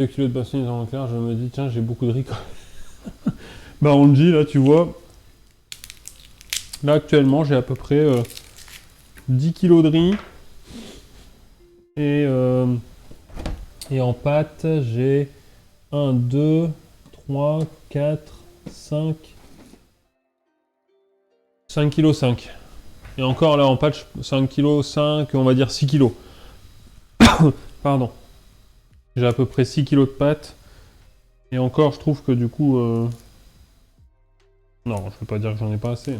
2 kilos de bassin en clair, je me dis, tiens, j'ai beaucoup de riz quand même. Bah, on le dit, là, tu vois. Là, actuellement, j'ai à peu près 10 kilos de riz. Et en pâtes, j'ai 1, 2, 3, 4, 5. 5 kg 5. Et encore là en pâtes, 5 kg 5, on va dire 6 kg. Pardon. J'ai à peu près 6 kg de pâtes. Et encore, je trouve que du coup... Non, je veux pas dire que j'en ai pas assez, mais...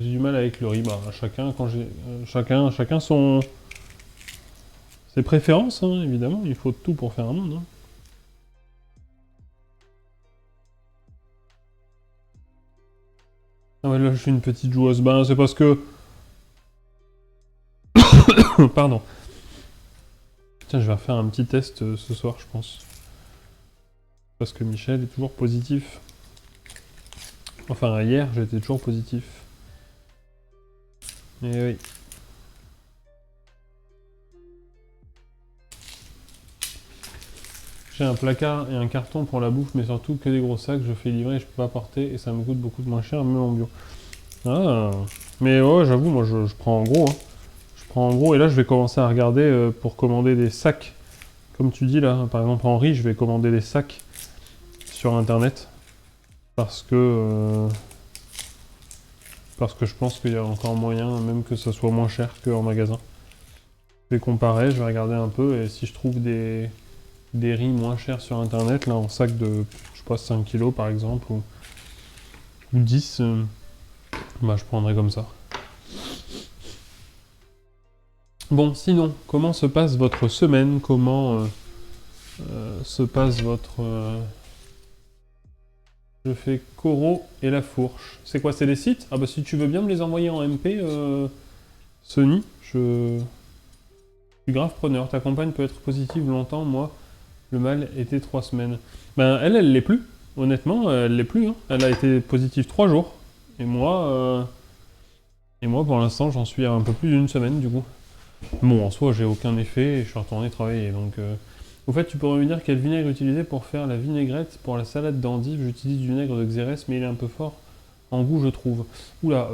J'ai du mal avec le riz. Bah, chacun, quand j'ai... chacun son... Ses préférences, hein, évidemment. Il faut tout pour faire un monde. Hein. Ah ouais, là, je suis une petite joueuse. Ben, c'est parce que... Pardon. Tiens, je vais refaire un petit test ce soir, je pense. Parce que Michel est toujours positif. Enfin, hier, j'étais toujours positif. Et oui. J'ai un placard et un carton pour la bouffe, mais surtout que des gros sacs, je fais livrer et je peux pas porter, et ça me coûte beaucoup de moins cher, même en bio. Ah, mais ouais, j'avoue, moi je prends en gros. Hein. Je prends en gros, et là je vais commencer à regarder pour commander des sacs. Comme tu dis là, par exemple en riz, je vais commander des sacs sur internet. Parce que je pense qu'il y a encore moyen, même que ça soit moins cher qu'en magasin. Je vais comparer, je vais regarder un peu, et si je trouve des riz moins chers sur internet, là en sac de, je sais pas, 5 kilos par exemple, ou 10, bah je prendrai comme ça. Bon, sinon, comment se passe votre semaine? Comment se passe votre... Je fais Coro et la fourche. C'est quoi, c'est des sites? Ah bah si tu veux bien me les envoyer en MP, Sony, je suis grave preneur. Ta compagne peut être positive longtemps, moi, le mal était 3 semaines. Ben elle l'est plus. Honnêtement, elle l'est plus. Hein. Elle a été positive 3 jours. Et moi pour l'instant, j'en suis à un peu plus d'une semaine, du coup. Bon, en soi, j'ai aucun effet et je suis retourné travailler. Donc, au fait, tu pourrais me dire quel vinaigre utiliser pour faire la vinaigrette pour la salade d'endive. J'utilise du vinaigre de Xérès, mais il est un peu fort en goût, je trouve. Oula,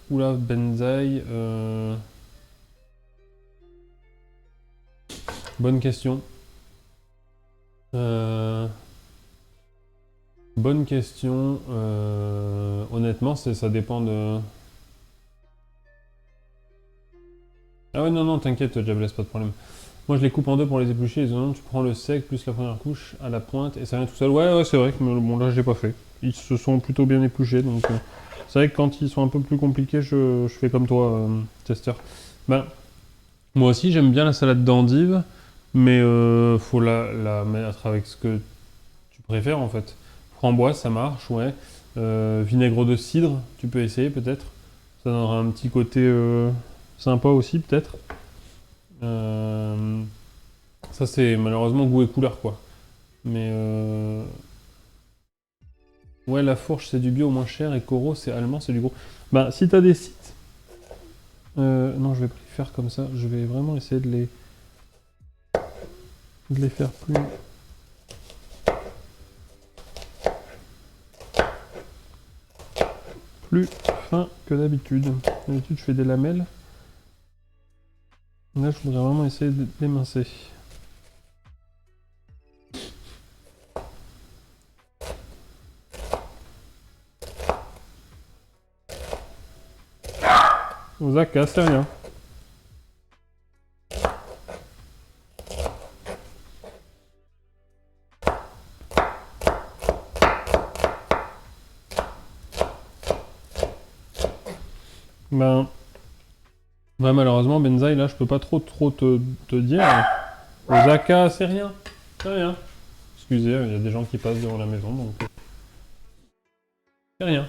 oula, benzaï. Bonne question. Bonne question. Honnêtement, ça dépend de. Ah ouais, non, non, t'inquiète, Jabless, pas de problème. Moi, je les coupe en deux pour les éplucher. Et sinon, tu prends le sec plus la première couche à la pointe et ça vient tout seul. Ouais, ouais, c'est vrai que bon, là, je l'ai pas fait. Ils se sont plutôt bien épluchés, donc c'est vrai que quand ils sont un peu plus compliqués, je fais comme toi, Tester. Ben, moi aussi, j'aime bien la salade d'endive, mais faut la mettre avec ce que tu préfères en fait. Framboise, ça marche, ouais. Vinaigre de cidre, tu peux essayer peut-être. Ça donnera un petit côté sympa aussi, peut-être. Euh, Ça, c'est malheureusement goût et couleur, quoi. Mais ouais, la fourche, c'est du bio moins cher et Coro, c'est allemand, c'est du gros. Bah, si t'as des sites. Non, je vais pas les faire comme ça. Je vais vraiment essayer de les faire plus fin que d'habitude. D'habitude, je fais des lamelles. Là, je voudrais vraiment essayer de l'émincer. Zaka, c'est rien. Ben, ouais, malheureusement, Benzaï, là, je peux pas trop te dire. Zaka, c'est rien. C'est rien. Excusez, il y a des gens qui passent devant la maison, donc... C'est rien.